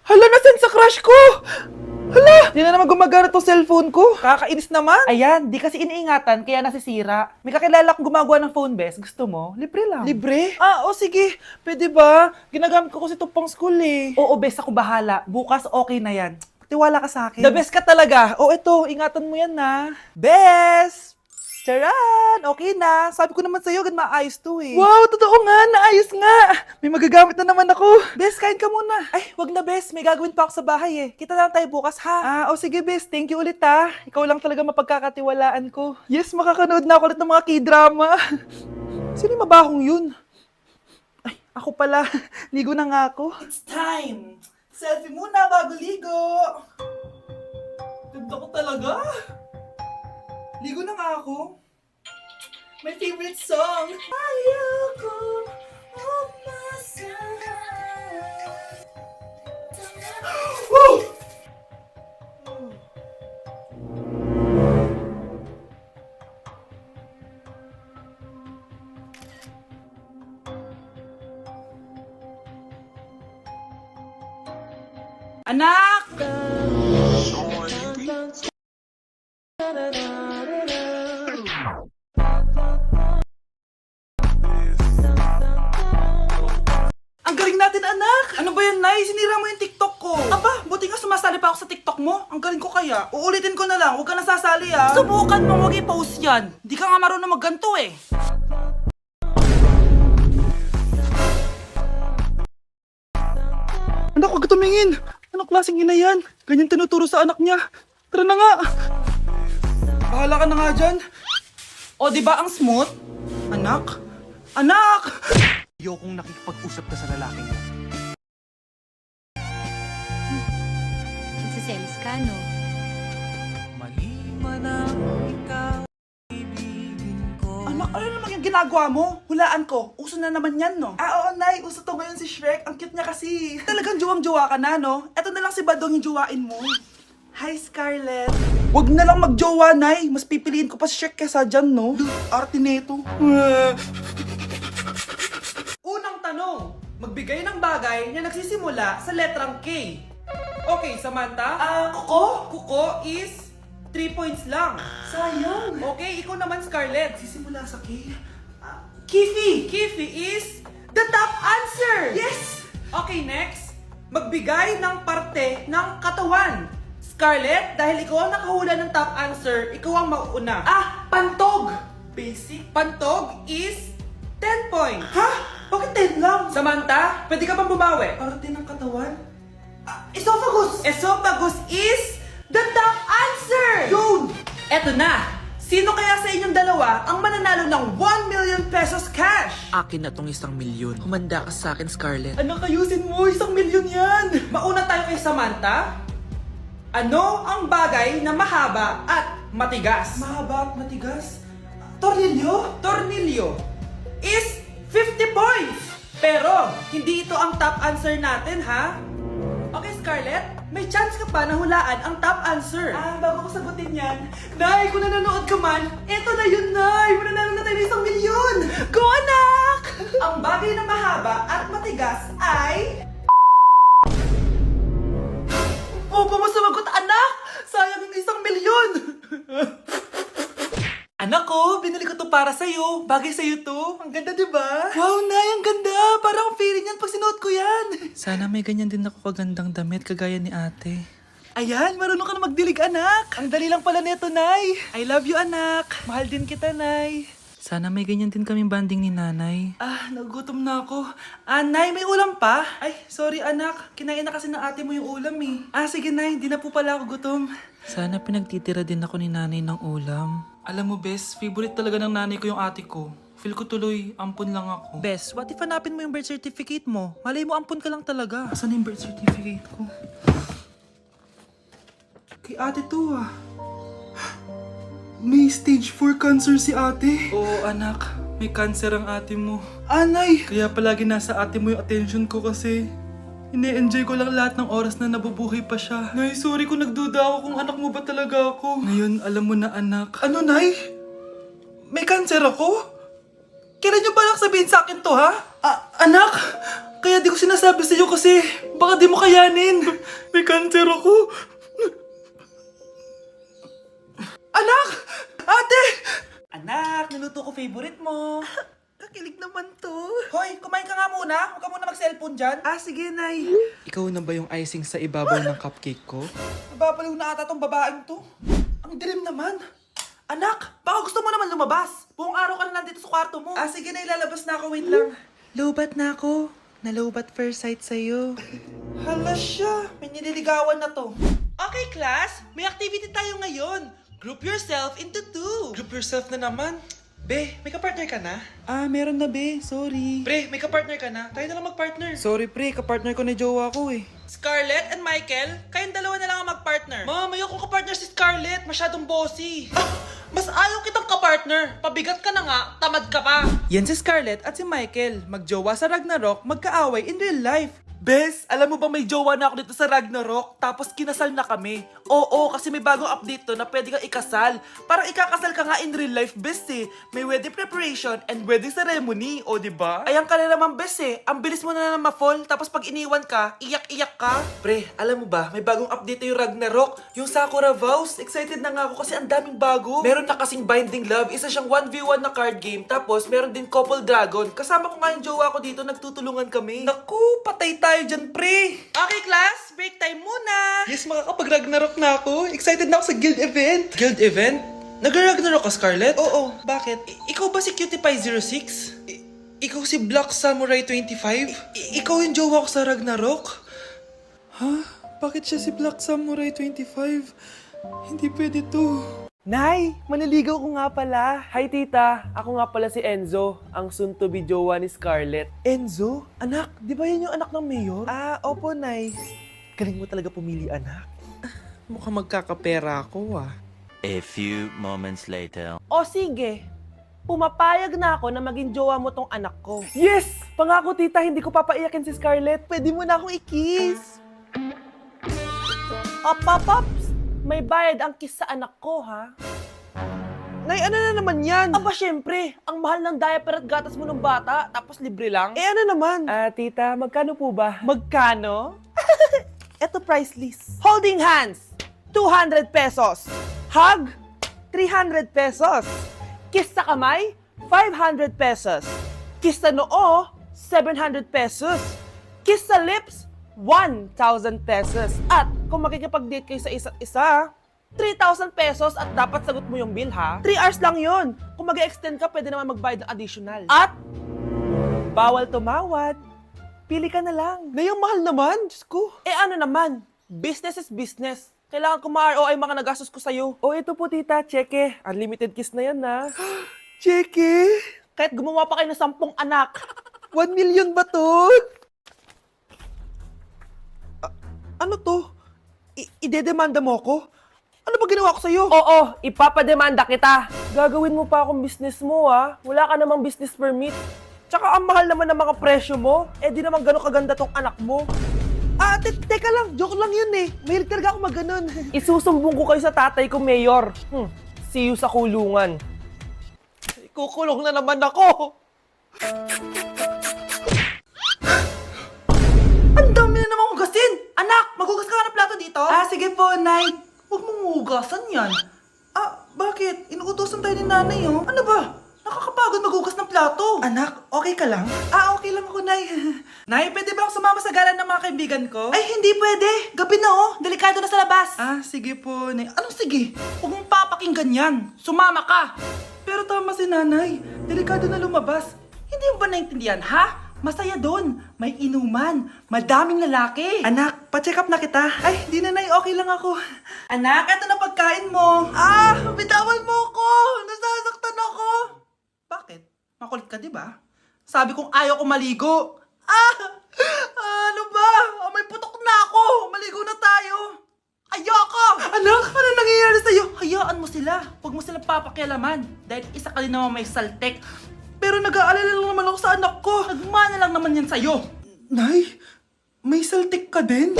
Hala, nasan sa crush ko? Hala, di na naman gumagana tong cellphone ko. Kakainis naman. Ayan, di kasi iniingatan, kaya nasisira. May kakilala akong gumagawa ng phone best. Gusto mo? Libre lang. Libre? O sige. Pwede ba? Ginagamit ko kasi ito pang school eh. Oo, best, ako bahala. Bukas okay na yan. Tiwala ka sa akin. The best ka talaga. Ito, ingatan mo yan na. Best! Charan! Okay na. Sabi ko naman sa'yo, gan maayos to eh. Wow, totoo nga. Naayos nga. May magagamit na naman ako. Bes, kain ka muna. Ay, wag na Bes. May gagawin pa ako sa bahay eh. Kita na lang tayo bukas ha. Sige Bes. Thank you ulit ha. Ikaw lang talaga mapagkakatiwalaan ko. Yes, makakanood na ako ulit ng mga K-drama. Sino yung mabahong yun? Ay, ako pala. Ligo na nga ako. It's time. Selfie muna bago ligo. Ganda ko talaga. Ligo na nga ako. My favorite song. Ayoko umasahan. Woo! Anak! Ang galing natin, anak! Ano ba yan, Nay? Sinira mo yung TikTok ko. Aba, buti nga sumasali pa ako sa TikTok mo. Ang galing ko kaya. Uulitin ko na lang. Huwag ka nasasali, ah. Subukan mo, huwag i-post yan. Di ka nga marunong magganto, eh. Anak, huwag ka tumingin. Anong klaseng ina yan? Ganyan tinuturo sa anak niya. Tara na nga. Bahala ka na nga dyan. O, di ba ang smooth? Anak? Anak! Ayokong nakikipag-usap ka sa lalaking mo. Nagsiselos ka, no? Mali man ang ikaw, ibigin ko. Anak, ano naman yung ginagawa mo? Hulaan ko. Uso na naman yan, no? Oo, Nay. Uso to ngayon si Shrek. Ang cute niya kasi. Talagang juwang-juwa ka na, no? Eto na lang si Badong yung juwain mo. Hi, Scarlett. Wag na lang magjowa, Nay. Mas pipiliin ko pa si Shrek kesa dyan, no? Arte neto. Unang tanong. Magbigay ng bagay na nagsisimula sa letrang K. Okay, Samantha? Kuko? Kuko is 3 points lang. Sayang. Okay, ikaw naman, Scarlett. Sisimula sa K? Kifi. Kifi is the top answer. Yes. Okay, next. Magbigay ng parte ng katawan. Scarlett, dahil ikaw ang nakahula ng top answer, ikaw ang mauuna. Pantog. Basic. Pantog is 10 points. Ha? Bakit 10 lang? Samantha, pwede ka bang bumawi? Parte ng katawan? Esophagus! Esophagus is the top answer! Yun! Eto na! Sino kaya sa inyong dalawa ang mananalo ng 1 million pesos cash? Akin na tong 1 milyon. Humanda ka sa akin, Scarlett. Anak, ayusin mo! 1 milyon yan! Mauna tayo kay Samantha. Ano ang bagay na mahaba at matigas? Mahaba at matigas? Tornilyo? Tornilyo is 50 points! Pero, hindi ito ang top answer natin, ha? Okay, Scarlett, may chance ka pa na hulaan ang top answer. Bago ko sagutin yan, Nay, kung nanonood ka man, eto na yun, Nay! Mananalo na tayo ng 1 milyon! Go, anak! Ang bagay na mahaba at matigas ay... Opo mo sumagot, anak! Sayang yung 1 milyon! Anak ko, binili ko to para sa'yo. Bagay sa'yo to. Ang ganda, diba? Wow, Nay, ang ganda! Parang ang feeling yan pag sinuot ko yan. Sana may ganyan din ako kagandang damit kagaya ni ate. Ayan, marunong ka na magdilig, anak. Ang dali lang pala nito, Nay. I love you, anak. Mahal din kita, Nay. Sana may ganyan din kaming banding ni nanay. Nagutom na ako. Nay, may ulam pa? Ay, sorry, anak. Kinain na kasi ng ate mo yung ulam, eh. Sige, Nay. Di na po pala ako gutom. Sana pinagtitira din ako ni nanay ng ulam. Alam mo, Bes, favorite talaga ng nanay ko yung ate ko. Feel ko tuloy, ampun lang ako. Bes, what if hanapin mo yung birth certificate mo? Malay mo, ampun ka lang talaga. Asan yung birth certificate ko? Kay ate to, May stage 4 cancer si ate. Oo, anak. May cancer ang ate mo. Anay! Kaya palagi nasa ate mo yung attention ko kasi ine-enjoy ko lang lahat ng oras na nabubuhay pa siya. Nay, sorry kung nagduda ako kung anak mo ba talaga ako. Ngayon, alam mo na, anak. Ano, Nay? May cancer ako? Kailan niyo balak sabihin sa akin to, ha? Anak! Kaya di ko sinasabi sa'yo kasi baka di mo kayanin. May cancer ako. Anak! Ate! Anak, niluto ko favorite mo. Kakilig naman to. Hoy, kumain ka nga muna. Huwag ka muna mag-cellphone dyan. Ah, sige, Nay. Ikaw na ba yung icing sa ibabaw ng cupcake ko? Nababaliw na ata tong babaeng to. Ang dilim naman. Anak, baka gusto mo naman lumabas. Buong araw ka na nandito sa kwarto mo. Ah, sige na, ilalabas na ako. Wait lang. Lobat na ako. Nalobat first sight sa'yo. Hala siya. May nililigawan na to. Okay, class. May activity tayo ngayon. Group yourself into 2. Group yourself na naman. Be, may kapartner ka na? Ah, meron na be. Sorry. Pre, may kapartner ka na? Tayo na lang magpartner. Sorry pre, kapartner ko na jowa ko eh. Scarlett and Michael, kayong dalawa na lang ang magpartner. Ma'am, ayoko kapartner si Scarlett. Masyadong bossy. Mas ayaw kitang kapartner. Pabigat ka na nga, tamad ka pa. Yan si Scarlett at si Michael. Magjowa sa Ragnarok, magkaaway in real life. Bes, alam mo ba may jowa na ako dito sa Ragnarok? Tapos kinasal na kami. Oo, kasi may bagong update to na pwede kang ikasal. Parang ikakasal ka nga in real life, bes eh. May wedding preparation and wedding ceremony, o diba? Ayan ka na naman, bes eh. Ang bilis mo na ma-fall, tapos pag iniwan ka, iyak-iyak ka. Pre, alam mo ba, may bagong update na yung Ragnarok. Yung Sakura Vows. Excited na nga ako kasi ang daming bago. Meron na kasing Binding Love, isa siyang 1v1 na card game. Tapos meron din Couple Dragon. Kasama ko nga yung jowa ko dito, nagtutulungan kami. Naku, patay tayo dyan, pre. Okay, class, break time muna. Yes, makakapag-Ragnarok na ako. Excited na ako sa guild event. Guild event? Nag-Ragnarok ka, Scarlett? Oo, bakit? Ikaw ba si Cutie Pie 06? Ikaw si Black Samurai 25? Ikaw yung jowa ko sa Ragnarok? Ha? Bakit siya si Black Samurai 25? Hindi pwede to. Nay, maniligaw ko nga pala. Hi tita, ako nga pala si Enzo, ang soon-to-be jowa ni Scarlett. Enzo? Anak, di ba yan yung anak ng mayor? Ah, opo, Nay. Galing mo talaga pumili, anak. Mukhang magkakapera ako ah. A few moments later. O sige, pumapayag na ako na maging jowa mo tong anak ko. Yes! Pangako tita, hindi ko papaiyakin si Scarlett. Pwede mo na akong i-kiss. Paps! May bayad ang kiss sa anak ko, ha? Nay, ano na naman yan? Aba, syempre, ang mahal ng diaper at gatas mo ng bata, tapos libre lang. Eh, ano naman? Ah, tita, magkano po ba? Magkano? Eto price list. Holding hands, 200 pesos. Hug, 300 pesos. Kiss sa kamay, 500 pesos. Kiss sa noo, 700 pesos. Kiss sa lips, 1,000 pesos. At kung makikipag-date kayo sa isa't isa, 3,000 pesos at dapat sagot mo yung bill, ha? 3 hours lang yun. Kung mag-extend ka, pwede naman magbayad ng additional. At bawal tumawad. Pili ka na lang. Nay, ang mahal naman. Diyos ko. Eh ano naman, business is business. Kailangan ko ma-ROI mga nagastos ko sa'yo. O ito po tita, cheque. Unlimited kiss na yan na. Cheque? Kahit gumawa pa kayo ng 10 anak. 1 million ba to? Ano to? Idedemanda mo ako? Ano ba ginawa ko sa'yo? Oo, ipapademanda kita. Gagawin mo pa akong business mo, ha? Wala ka namang business permit. Tsaka ang mahal naman ng mga presyo mo. Eh di naman gano'ng kaganda tong anak mo. Ah, teka lang. Joke lang yun eh. Mahilig talaga ako mag-ganon. Isusumbong ko kayo sa tatay ko, Mayor. See you sa kulungan. Kukulong na naman ako. Ang dami na naman hugasin. Anak, maghugas ka nga ng plato dito? Ah, sige po, Nay. Huwag mong hugasan yan. Ah, bakit? Inuutosan tayo ni nanay, oh. Ano ba? Nakakapagod maghugas ng plato. Anak, okay ka lang? Ah, okay lang ako, Nay. Nay, pwede ba ako sumama sa gala ng mga kaibigan ko? Ay, hindi pwede. Gabi na, oh. Delikado na sa labas. Ah, sige po, Nay. Anong sige? Huwag mong papakinggan yan. Sumama ka. Pero tama si nanay. Delikado na lumabas. Hindi mo ba naintindihan, ha? Masaya doon. May inuman. Madaming lalaki. Anak, pa-check up na kita. Ay, di na, Nay. Okay lang ako. Anak, eto na pagkain mo. Ah, bitawan mo ako. Nasasaktan ako. Bakit? Makulit ka, di ba? Sabi kong ayaw ko maligo. Ah! Ano ba? May putok na ako. Maligo na tayo. Ayoko! Anak, ano nangyayari sa'yo? Hayaan mo sila. Huwag mo silang papakialaman. Dahil isa ka din naman may saltek. Pero nag-aalala lang naman ako sa anak ko. Nagmana lang naman yan sa'yo. Nay, may saltik ka din?